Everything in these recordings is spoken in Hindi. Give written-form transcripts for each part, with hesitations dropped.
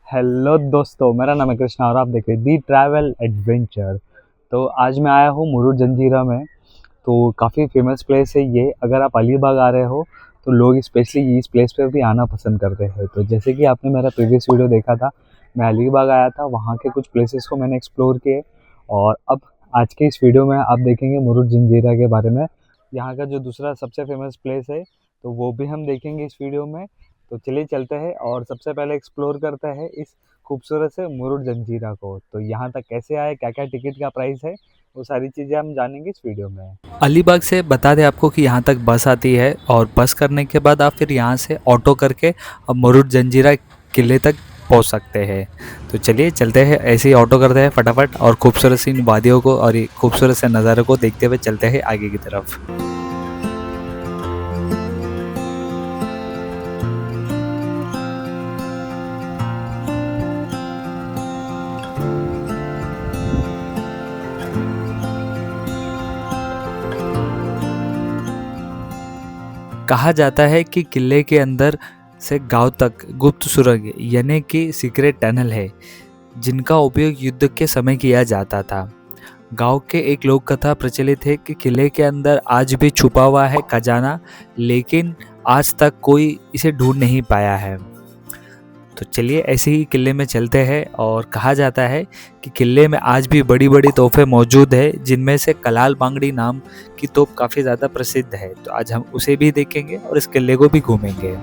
हेलो दोस्तों, मेरा नाम है कृष्णा और आप देख रहे हैं दी ट्रैवल एडवेंचर। तो आज मैं आया हूँ मुरुड जंजीरा में। तो काफ़ी फेमस प्लेस है ये। अगर आप अलीबाग आ रहे हो तो लोग स्पेशली इस प्लेस पे भी आना पसंद करते हैं। तो जैसे कि आपने मेरा प्रीवियस वीडियो देखा था, मैं अलीबाग आया था, वहाँ के कुछ प्लेसेस को मैंने एक्सप्लोर किए। और अब आज के इस वीडियो में आप देखेंगे मुरुड जंजीरा के बारे में। यहाँ का जो दूसरा सबसे फेमस प्लेस है तो वो भी हम देखेंगे इस वीडियो में। तो चलिए चलते हैं और सबसे पहले एक्सप्लोर करते हैं इस खूबसूरत से मुरुड जंजीरा को। तो यहाँ तक कैसे आए, क्या क्या टिकट का प्राइस है, वो सारी चीज़ें हम जानेंगे इस वीडियो में। अलीबाग से बता दें आपको कि यहाँ तक बस आती है और बस करने के बाद आप फिर यहाँ से ऑटो करके अब मुरुड जंजीरा किले तक पहुँच सकते हैं। तो चलिए चलते हैं, ऐसे ही ऑटो करते हैं फटाफट और खूबसूरत सी इन वादियों को और ये खूबसूरत से नज़ारे को देखते हुए चलते हैं आगे की तरफ। कहा जाता है कि किले के अंदर से गांव तक गुप्त सुरंग यानी कि सीक्रेट टनल है, जिनका उपयोग युद्ध के समय किया जाता था। गांव के एक लोक कथा प्रचलित है कि किले के अंदर आज भी छुपा हुआ है खजाना, लेकिन आज तक कोई इसे ढूंढ नहीं पाया है। तो चलिए ऐसे ही किले में चलते हैं और कहा जाता है कि किले में आज भी बड़ी बड़ी तोहफे मौजूद है, जिनमें से कलाल बांगड़ी नाम की तोप काफ़ी ज़्यादा प्रसिद्ध है। तो आज हम उसे भी देखेंगे और इस किले को भी घूमेंगे।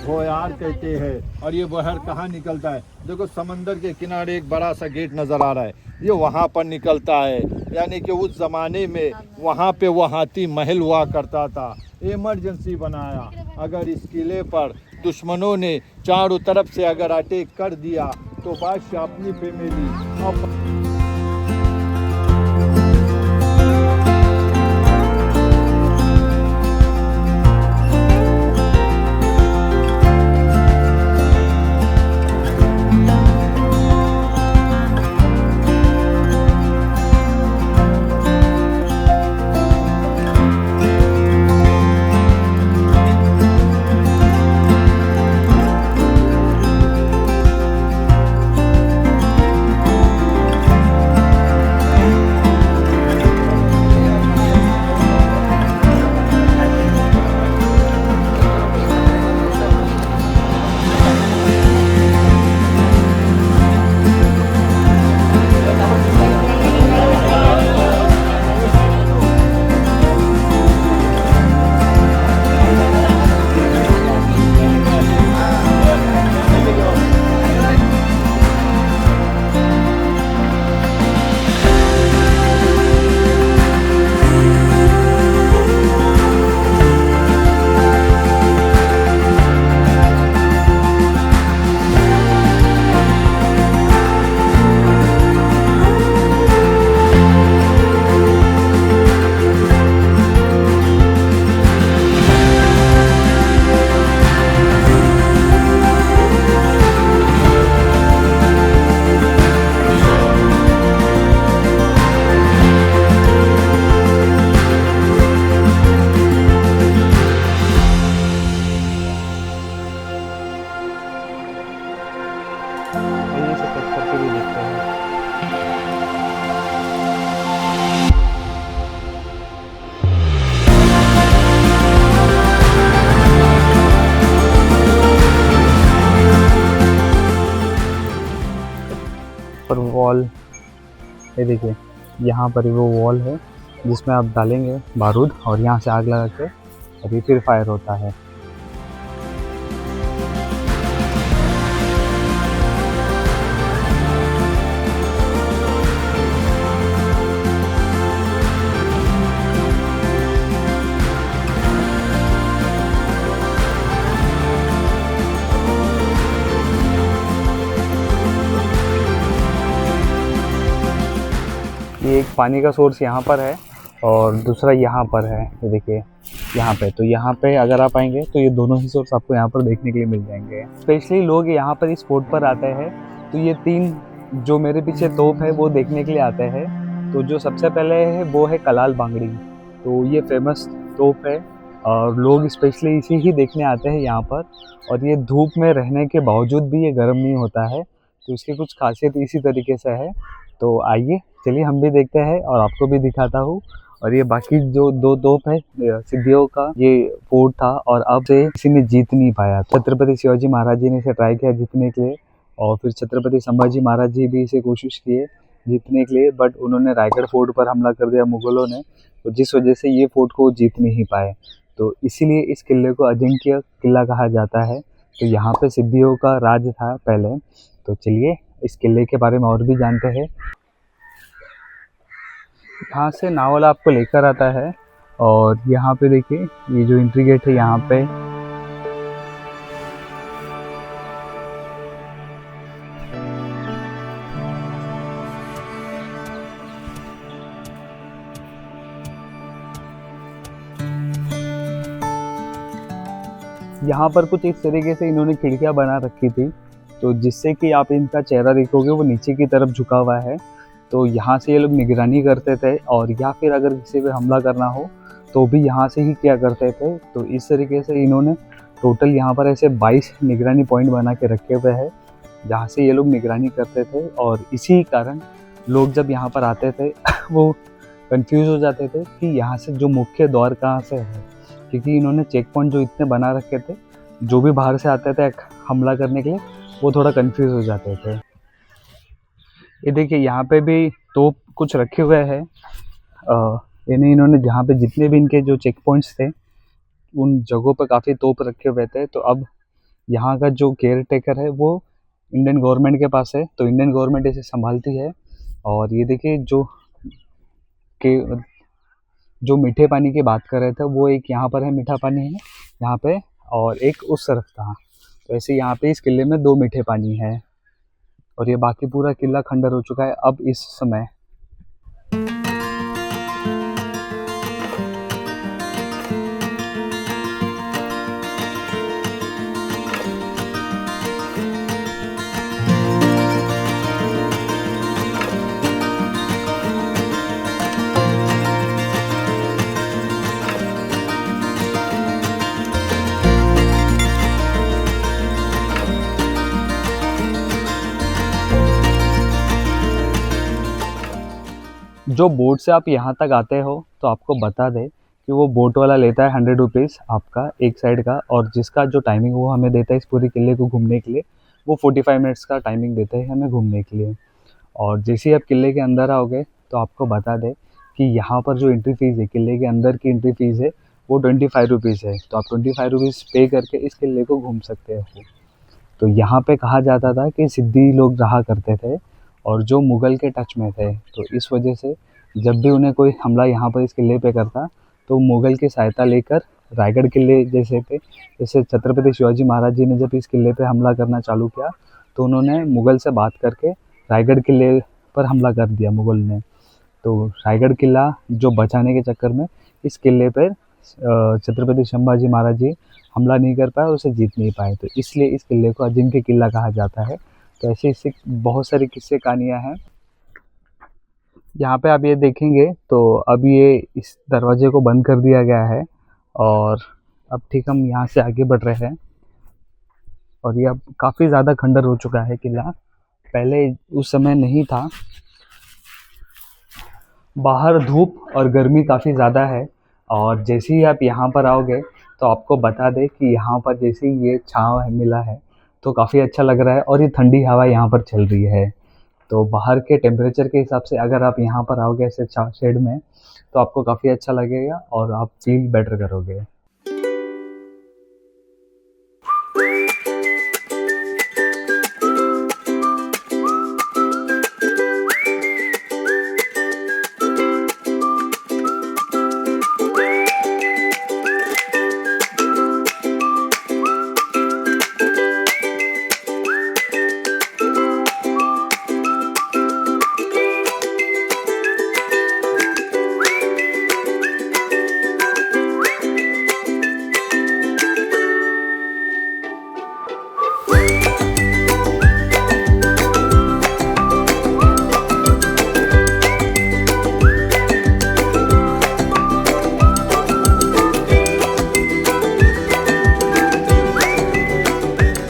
भोयार कहते हैं। और ये बहर कहाँ निकलता है? देखो समंदर के किनारे एक बड़ा सा गेट नज़र आ रहा है, ये वहाँ पर निकलता है। यानी कि उस ज़माने में वहाँ पे वो हाथी महल हुआ करता था, इमरजेंसी बनाया। अगर इस किले पर दुश्मनों ने चारों तरफ से अगर अटैक कर दिया तो बादशाह अपनी फैमिली यहीं से कट करके भी देखते हैं। पर वॉल, ये देखिए, यहाँ पर ही वो वॉल है जिसमें आप डालेंगे बारूद और यहाँ से आग लगा के अभी फिर फायर होता है। ये एक पानी का सोर्स यहाँ पर है और दूसरा यहाँ पर है, ये देखिए यहाँ पे। तो यहाँ पे अगर आप आएंगे तो ये दोनों ही सोर्स आपको यहाँ पर देखने के लिए मिल जाएंगे। स्पेशली लोग यहाँ पर इस स्पॉट पर आते हैं तो ये 3 जो मेरे पीछे तोप है वो देखने के लिए आते हैं। तो जो सबसे पहले है वो है कलाल बांगड़ी, तो ये फेमस तोप है और लोग स्पेशली इसी ही देखने आते हैं यहाँ पर। और ये धूप में रहने के बावजूद भी ये गर्म नहीं होता है, तो इसकी कुछ खासियत इसी तरीके से है। तो आइए चलिए हम भी देखते हैं और आपको भी दिखाता हूँ। और ये बाकी जो 2 तोप है सिद्धियों का ये फोर्ट था और अब से किसी ने जीत नहीं पाया। छत्रपति शिवाजी महाराज जी ने इसे ट्राई किया जीतने के लिए और फिर छत्रपति संभाजी महाराज जी भी इसे कोशिश किए जीतने के लिए, बट उन्होंने रायगढ़ फोर्ट पर हमला कर दिया मुगलों ने, तो जिस वजह से ये फोर्ट को जीत नहीं पाए। तो इसीलिए इस किले को अजिंक्य किला कहा जाता है। तो यहाँ पे सिद्धियों का राज था पहले। तो चलिए इस किले के बारे में और भी जानते हैं। यहाँ से नाव वाला आपको लेकर आता है और यहाँ पे देखिए ये जो एंट्री गेट है यहाँ पे यहाँ पर कुछ इस तरीके से इन्होंने खिड़कियाँ बना रखी थी, तो जिससे कि आप इनका चेहरा देखोगे वो नीचे की तरफ झुका हुआ है। तो यहाँ से ये लोग निगरानी करते थे और या फिर अगर किसी पे हमला करना हो तो भी यहाँ से ही किया करते थे। तो इस तरीके से इन्होंने टोटल यहाँ पर ऐसे 22 निगरानी पॉइंट बना के रखे हुए हैं जहाँ से ये लोग निगरानी करते थे। और इसी कारण लोग जब यहाँ पर आते थे वो कंफ्यूज हो जाते थे कि यहाँ से जो मुख्य द्वार कहाँ से है, क्योंकि इन्होंने चेक पॉइंट जो इतने बना रखे थे, जो भी बाहर से आते थे हमला करने के लिए वो थोड़ा कंफ्यूज हो जाते थे। ये देखिए यहाँ पे भी तोप कुछ रखे हुए हैं, यानी इन्होंने जहाँ पे जितने भी इनके जो चेक पॉइंट्स थे उन जगहों पर काफ़ी तोप रखे हुए थे। तो अब यहाँ का जो केयर टेकर है वो इंडियन गवर्नमेंट के पास है, तो इंडियन गवर्नमेंट इसे संभालती है। और ये देखिए जो मीठे पानी की बात कर रहे थे वो एक यहाँ पर है, मीठा पानी है यहाँ पे और एक उस तरफ था। तो ऐसे यहाँ पे इस किले में 2 मीठे पानी है और ये बाकी पूरा किला खंडर हो चुका है अब इस समय। जो बोट से आप यहाँ तक आते हो तो आपको बता दें कि वो बोट वाला लेता है 100 रुपीज़ आपका एक साइड का, और जिसका जो टाइमिंग वो हमें देता है इस पूरे किले को घूमने के लिए, वो 45 मिनट्स का टाइमिंग देता है हमें घूमने के लिए। और जैसे ही आप किले के अंदर आओगे तो आपको बता दें कि यहाँ पर जो एंट्री फ़ीस है, किले के अंदर की एंट्री फ़ीस है वो 25 रुपीज़ है। तो आप 25 रुपीज़ पे करके इस किले को घूम सकते हो। तो यहाँ पे कहा जाता था कि सिद्धी लोग रहा करते थे और जो मुग़ल के टच में थे, तो इस वजह से जब भी उन्हें कोई हमला यहाँ पर इस किले पे करता तो मुग़ल की सहायता लेकर रायगढ़ किले जैसे छत्रपति शिवाजी महाराज जी ने जब इस किले पे हमला करना चालू किया तो उन्होंने मुग़ल से बात करके रायगढ़ किले पर हमला कर दिया मुग़ल ने। तो रायगढ़ किला जो बचाने के चक्कर में इस किले पर छत्रपति संभाजी महाराज जी हमला नहीं कर पाए और उसे जीत नहीं पाए, तो इसलिए इस किले को अजिंक्य किला कहा जाता है। तो ऐसे इससे बहुत सारी किस्से कहानियाँ हैं। यहाँ पे आप ये देखेंगे तो अब ये इस दरवाजे को बंद कर दिया गया है और अब ठीक हम यहाँ से आगे बढ़ रहे हैं। और ये अब काफ़ी ज़्यादा खंडर हो चुका है किला, पहले उस समय नहीं था। बाहर धूप और गर्मी काफ़ी ज़्यादा है और जैसे ही आप यहाँ पर आओगे तो आपको बता दें कि यहाँ पर जैसे ही ये छाँव मिला है तो काफ़ी अच्छा लग रहा है और ये ठंडी हवा यहाँ पर चल रही है। तो बाहर के टेम्परेचर के हिसाब से अगर आप यहाँ पर आओगे ऐसे शेड में तो तो आपको काफ़ी अच्छा लगेगा और आप फील बेटर करोगे।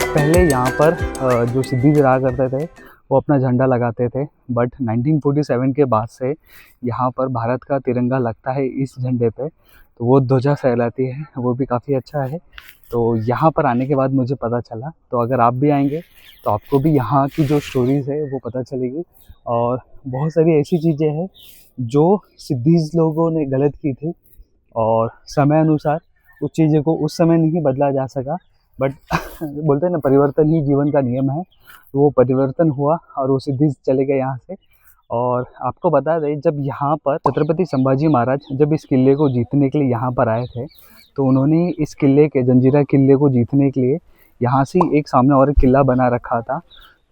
पहले यहाँ पर जो सिद्दीक़ रहा करते थे वो अपना झंडा लगाते थे, बट 1947 के बाद से यहाँ पर भारत का तिरंगा लगता है इस झंडे पे, तो वो ध्वजा फहराती है, वो भी काफ़ी अच्छा है। तो यहाँ पर आने के बाद मुझे पता चला, तो अगर आप भी आएंगे तो आपको भी यहाँ की जो स्टोरीज़ है वो पता चलेगी। और बहुत सारी ऐसी चीज़ें हैं जो सिद्दीक़ लोगों ने गलत की थी और समय अनुसार उस चीज़ों को उस समय नहीं बदला जा सका, बट बोलते हैं ना, परिवर्तन ही जीवन का नियम है। तो वो परिवर्तन हुआ और वो सिद्दीक़ चले गए यहाँ से। और आपको बता दें, जब यहाँ पर छत्रपति संभाजी महाराज जब इस किले को जीतने के लिए यहाँ पर आए थे, तो उन्होंने इस किले के जंजीरा किले को जीतने के लिए यहाँ से एक सामने और एक किला बना रखा था।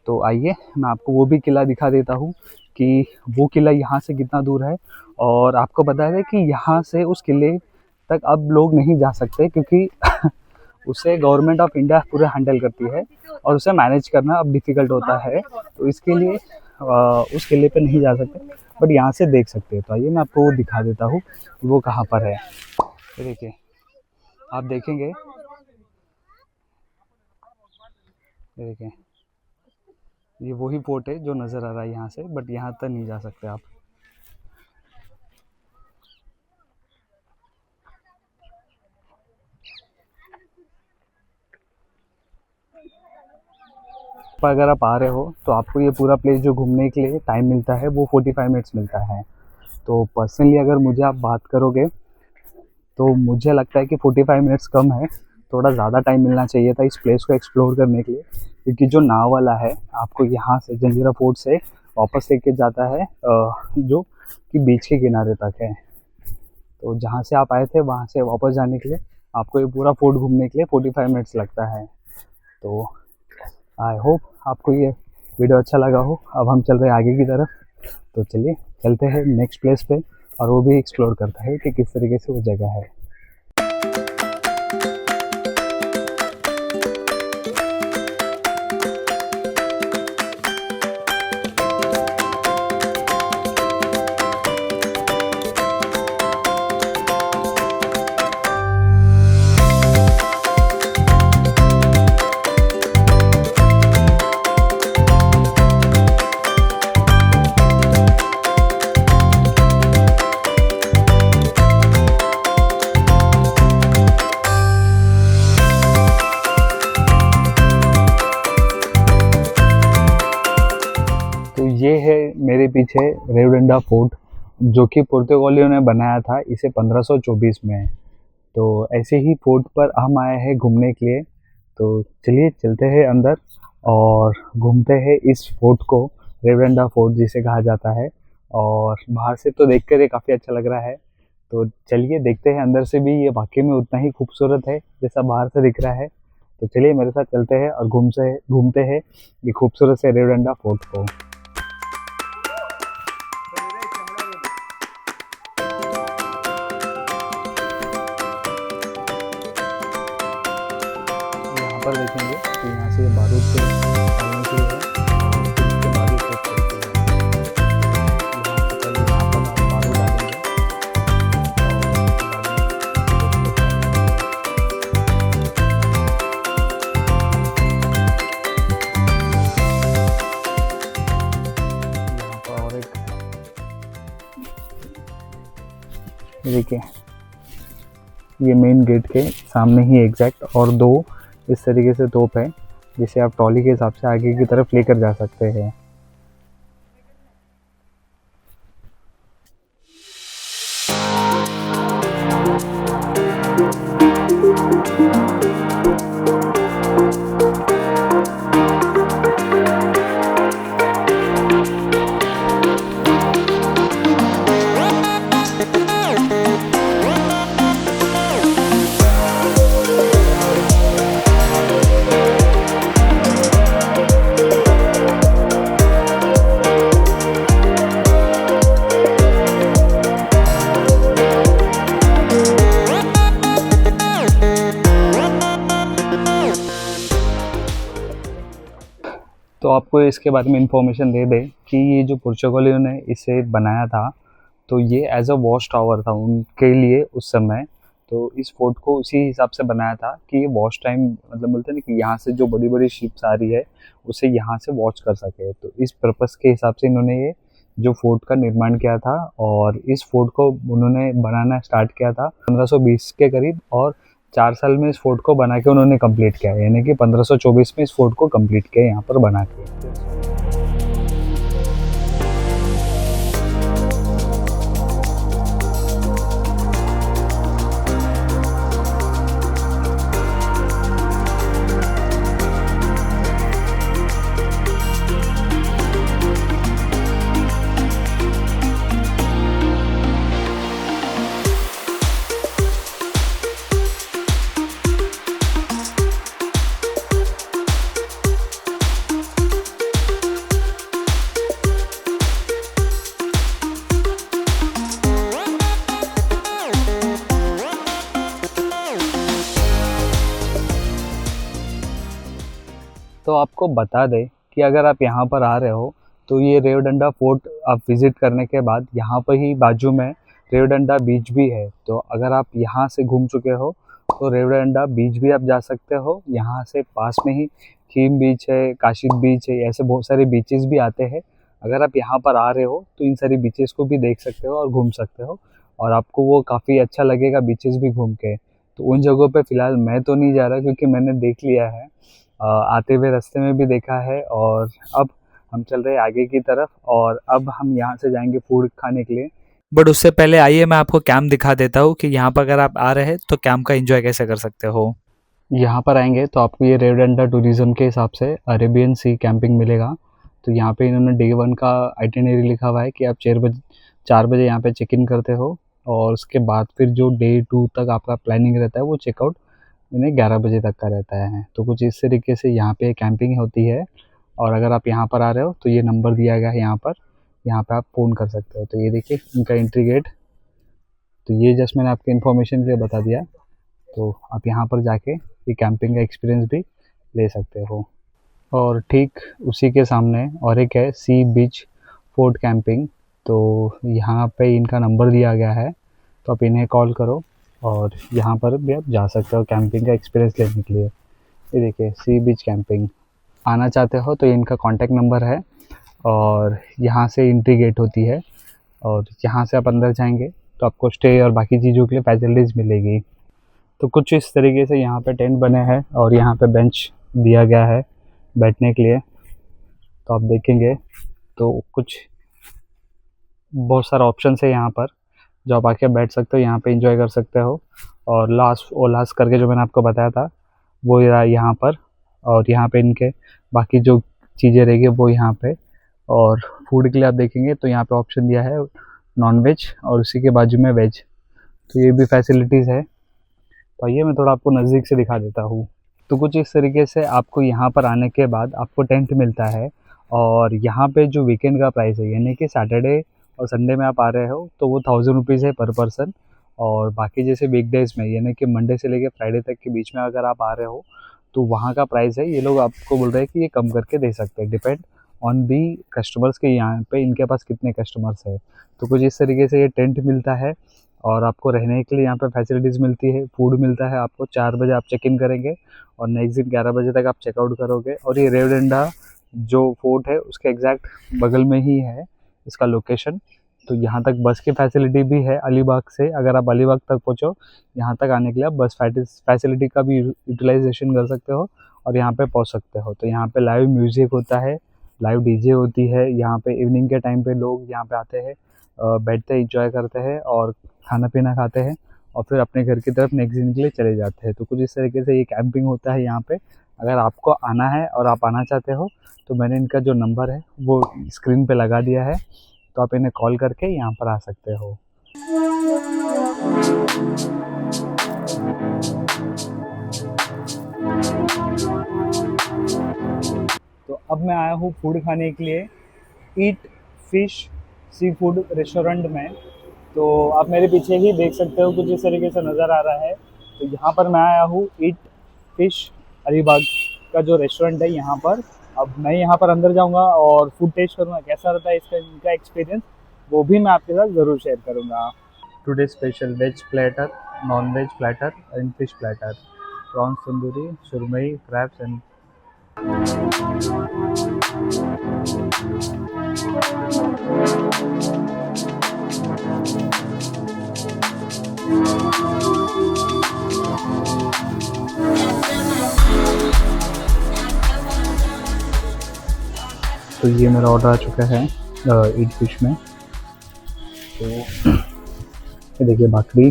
तो आइए मैं आपको वो भी किला दिखा देता हूँ कि वो किला यहाँ से कितना दूर है। और आपको बता दें कि यहाँ से उस किले तक अब लोग नहीं जा सकते, क्योंकि उसे गवर्नमेंट ऑफ इंडिया पूरा हैंडल करती है और उसे मैनेज करना अब डिफ़िकल्ट होता है। तो इसके लिए उस किले पे नहीं जा सकते, बट यहाँ से देख सकते हैं। तो आइए मैं आपको वो दिखा देता हूँ कि वो कहाँ पर है। ये देखिए, आप देखेंगे, ये देखिए, ये वही फोर्ट है जो नज़र आ रहा है यहाँ से, बट यहाँ तक नहीं जा सकते आप। पर अगर आप आ रहे हो तो आपको ये पूरा प्लेस जो घूमने के लिए टाइम मिलता है वो 45 मिनट्स मिलता है। तो पर्सनली अगर मुझे आप बात करोगे तो मुझे लगता है कि 45 मिनट्स कम है, थोड़ा ज़्यादा टाइम मिलना चाहिए था इस प्लेस को एक्सप्लोर करने के लिए। क्योंकि जो नाव वाला है आपको यहाँ से जंजीरा फोर्ट से वापस लेके जाता है जो कि बीच के किनारे तक है। तो जहाँ से आप आए थे वहाँ से वापस जाने के लिए आपको ये पूरा फोर्ट घूमने के लिए 45 मिनट्स लगता है। तो आई होप आपको ये वीडियो अच्छा लगा हो। अब हम चल रहे हैं आगे की तरफ, तो चलिए चलते हैं नेक्स्ट प्लेस पे और वो भी एक्सप्लोर करता है कि किस तरीके से वो जगह है। ये है मेरे पीछे रेवडंडा फोर्ट, जो कि पुर्तगालियों ने बनाया था इसे 1524 में। तो ऐसे ही फोर्ट पर हम आए हैं घूमने के लिए। तो चलिए चलते हैं अंदर और घूमते हैं इस फोर्ट को, रेवडंडा फोर्ट जिसे कहा जाता है। और बाहर से तो देखकर ये काफ़ी अच्छा लग रहा है, तो चलिए देखते हैं अंदर से भी ये वाकई में उतना ही खूबसूरत है जैसा बाहर से दिख रहा है। तो चलिए मेरे साथ चलते हैं और घूमते हैं ये खूबसूरत से रेवडंडा फोर्ट को। पर देखेंगे कि यहाँ से बारूद से डालने के लिए है और उसके बारूद से छोड़ते हैं। यहाँ पर आप बारूद डालेंगे यहाँ पर। और एक देखिए, ये मेन गेट के सामने ही एग्जैक्ट और दो इस तरीके से तोप है जिसे आप ट्रॉली के हिसाब से आगे की तरफ लेकर जा सकते हैं। तो आपको इसके बारे में इंफॉर्मेशन दे दें कि ये जो पुर्तगालियों ने इसे बनाया था, तो ये एज अ वॉच टावर था उनके लिए उस समय। तो इस फोर्ट को उसी हिसाब से बनाया था कि ये वॉच टाइम, मतलब बोलते हैं ना कि यहाँ से जो बड़ी बड़ी शिप्स आ रही है उसे यहाँ से वॉच कर सके। तो इस पर्पस के हिसाब से इन्होंने ये जो फोर्ट का निर्माण किया था, और इस फोर्ट को उन्होंने बनाना स्टार्ट किया था 1520 के करीब, और 4 साल में इस फोर्ट को बना के उन्होंने कंप्लीट किया, यानी कि 1524 में इस फोर्ट को कंप्लीट किया यहाँ पर बना के। तो आपको बता दें कि अगर आप यहाँ पर आ रहे हो तो ये रेवडंडा फोर्ट आप विज़िट करने के बाद यहाँ पर ही बाजू में रेवडंडा बीच भी है। तो अगर आप यहाँ से घूम चुके हो तो रेवडंडा बीच भी आप जा सकते हो। यहाँ से पास में ही खीम बीच है, काशिद बीच है, ऐसे बहुत सारे बीचेस भी आते हैं। अगर आप यहाँ पर आ रहे हो तो इन सारी बीचेस को भी देख सकते हो और घूम सकते हो, और आपको वो काफ़ी अच्छा लगेगा बीचेस भी घूम के। तो उन जगहों पे फ़िलहाल मैं तो नहीं जा रहा क्योंकि मैंने देख लिया है, आते हुए रास्ते में भी देखा है। और अब हम चल रहे हैं आगे की तरफ, और अब हम यहाँ से जाएंगे फूड खाने के लिए। बट उससे पहले आइए मैं आपको कैंप दिखा देता हूँ कि यहाँ पर अगर आप आ रहे हैं तो कैंप का एंजॉय कैसे कर सकते हो। यहाँ पर आएंगे तो आपको ये रेवडंडा टूरिज़्म के हिसाब से अरेबियन सी कैंपिंग मिलेगा। तो यहाँ पे इन्होंने डे 1 का आइटिनरी लिखा हुआ है कि आप 4 बजे यहाँ पे चेक इन करते हो, और उसके बाद फिर जो डे 2 तक आपका प्लानिंग रहता है वो चेकआउट इन्हें 11 बजे तक का रहता है। तो कुछ इस तरीके से यहाँ पे कैंपिंग होती है। और अगर आप यहाँ पर आ रहे हो तो ये नंबर दिया गया है यहाँ पे आप फ़ोन कर सकते हो। तो ये देखिए इनका एंट्री गेट, तो ये जस्ट मैंने आपको इन्फॉर्मेशन के लिए बता दिया। तो आप यहाँ पर जाके ये कैंपिंग का एक्सपीरियंस भी ले सकते हो। और ठीक उसी के सामने और एक है सी बीच फोर्ट कैंपिंग। तो यहाँ पे इनका नंबर दिया गया है, तो आप इन्हें कॉल करो और यहाँ पर भी आप जा सकते हो कैंपिंग का एक्सपीरियंस लेने के लिए। ये देखिए सी बीच कैंपिंग, आना चाहते हो तो इनका कॉन्टैक्ट नंबर है, और यहाँ से एंट्री गेट होती है, और यहाँ से आप अंदर जाएंगे तो आपको स्टे और बाकी चीज़ों के लिए फैसिलिटीज़ मिलेगी। तो कुछ इस तरीके से यहाँ पे टेंट बने हैं, और यहाँ पे बेंच दिया गया है बैठने के लिए। तो आप देखेंगे तो कुछ बहुत सारा ऑप्शन है यहाँ पर, जो आप आके बैठ सकते हो, यहाँ पे एंजॉय कर सकते हो। और ओलास करके जो मैंने आपको बताया था वो यहाँ पर, और यहाँ पे इनके बाकी जो चीज़ें रहेगी वो यहाँ पे। और फूड के लिए आप देखेंगे तो यहाँ पे ऑप्शन दिया है नॉन वेज, और उसी के बाजू में वेज। तो ये भी फैसिलिटीज़ है। तो आइए मैं थोड़ा आपको नज़दीक से दिखा देता हूँ। तो कुछ इस तरीके से आपको यहाँ पर आने के बाद आपको टेंट मिलता है, और यहाँ पे जो वीकेंड का प्राइस है यानी कि सैटरडे और संडे में आप आ रहे हो तो वो 1000 रुपीज़ है पर पर्सन। और बाकी जैसे वीकडेज़ में यानी कि मंडे से लेकर फ्राइडे तक के बीच में अगर आप आ रहे हो तो वहाँ का प्राइस है, ये लोग आपको बोल रहे हैं कि ये कम करके दे सकते हैं, डिपेंड ऑन दी कस्टमर्स के यहाँ पे इनके पास कितने कस्टमर्स है। तो कुछ इस तरीके से ये टेंट मिलता है, और आपको रहने के लिए यहाँ पे फैसिलिटीज़ मिलती है, फूड मिलता है आपको। 4 बजे आप चेक इन करेंगे और नेक्स्ट दिन 11 बजे तक आप चेकआउट करोगे। और ये रेवडंडा जो फोर्ट है उसके एग्जैक्ट बगल में ही है इसका लोकेशन। तो यहाँ तक बस की फैसिलिटी भी है अलीबाग से। अगर आप अलीबाग तक पहुँचो, यहाँ तक आने के लिए आप बस फैसिलिटी का भी यूटिलाइजेशन कर सकते हो और यहाँ पे पहुँच सकते हो। तो यहाँ पे लाइव म्यूज़िक होता है, लाइव डीजे होती है। यहाँ पे इवनिंग के टाइम पे लोग यहाँ पे आते हैं, बैठते हैं, इंजॉय करते हैं और खाना पीना खाते हैं, और फिर अपने घर की तरफ नेक्स्ट दिन के लिए चले जाते हैं। तो कुछ इस तरीके से ये कैंपिंग होता है यहाँ पे। अगर आपको आना है और आप आना चाहते हो तो मैंने इनका जो नंबर है वो स्क्रीन पे लगा दिया है, तो आप इन्हें कॉल करके यहाँ पर आ सकते हो। तो अब मैं आया हूँ फूड खाने के लिए eat fish sea food restaurant में। तो आप मेरे पीछे ही देख सकते हो कुछ इस तरीके से नज़र आ रहा है। तो यहाँ पर मैं आया हूँ ईट फिश अलीबाग का जो रेस्टोरेंट है यहाँ पर। अब मैं यहाँ पर अंदर जाऊँगा और फूड टेस्ट करूँगा, कैसा रहता है इसका इनका एक्सपीरियंस, वो भी मैं आपके साथ ज़रूर शेयर करूँगा। Today special veg platter, non veg platter and fish platter, prawns tandoori, surmai, crabs and तो ये मेरा ऑर्डर आ चुका है ईट फिश में। तो ये देखिए भाकरी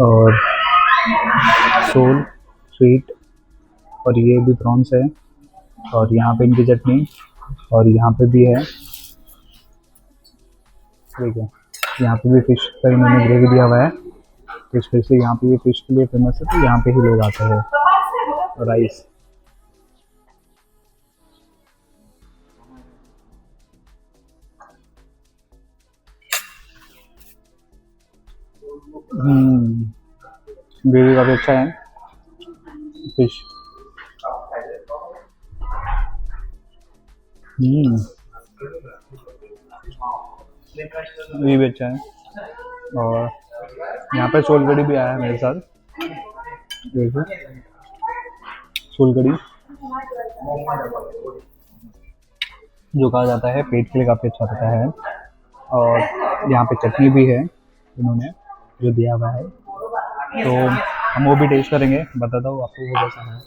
और सोल स्वीट, और ये भी प्रॉन्स है, और यहाँ पे इनकी चटनी, और यहाँ पे भी है देखिए, यहाँ पे भी फिश का इन्होंने ग्रेवी दिया हुआ है। तो स्पेशली यहाँ पे ये फिश के लिए फेमस है, तो यहाँ पे ही लोग आते हैं। राइस, ग्रेवी काफ़ी अच्छा है। फिश ये भी अच्छा है। और यहाँ पे सोलकड़ी भी आया है मेरे साथ, देखिए सोलकड़ी जो कहा जाता है पेट के लिए काफ़ी अच्छा रहता है। और यहाँ पे चटनी भी है इन्होंने जो दिया हुआ है, तो हम वो भी टेस्ट करेंगे, बताता हूँ आपको वो कैसा है।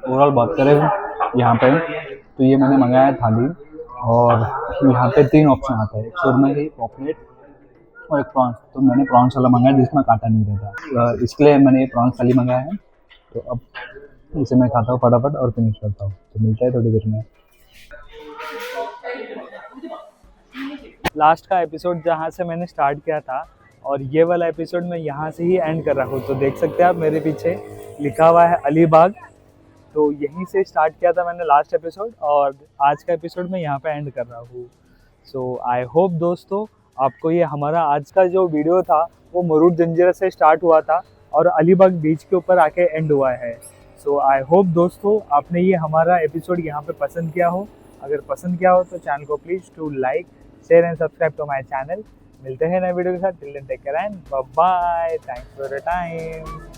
ओवरऑल बात करें यहाँ पे, तो ये मैंने मंगाया थाली, और यहाँ पे 3 ऑप्शन आता है, सुरमई, पॉपलेट और एक प्रॉन्स। तो मैंने प्रॉन्स वाला मंगाया जिसमें कांटा नहीं रहता, इसके लिए मैंने ये प्रॉन्स थाली मंगाया है। तो अब इसे मैं खाता हूँ फटाफट और फिनिश करता हूँ, तो मिलता है थोड़ी देर में। लास्ट का एपिसोड जहाँ से मैंने स्टार्ट किया था, और ये वाला एपिसोड मैं यहाँ से ही एंड कर रहा हूँ। तो देख सकते हैं आप मेरे पीछे लिखा हुआ है अलीबाग, तो यहीं से स्टार्ट किया था मैंने लास्ट एपिसोड, और आज का एपिसोड मैं यहाँ पे एंड कर रहा हूँ। सो आई होप दोस्तों आपको ये हमारा आज का जो वीडियो था वो मुरुड जंजीरा से स्टार्ट हुआ था और अलीबाग बीच के ऊपर आके एंड हुआ है। सो आई होप दोस्तों आपने ये हमारा एपिसोड यहाँ पे पसंद किया हो। अगर पसंद किया हो तो चैनल को please to like, share and subscribe to my channel. मिलते हैं नए वीडियो के साथ। Till then take care and bye bye. Thanks for your time.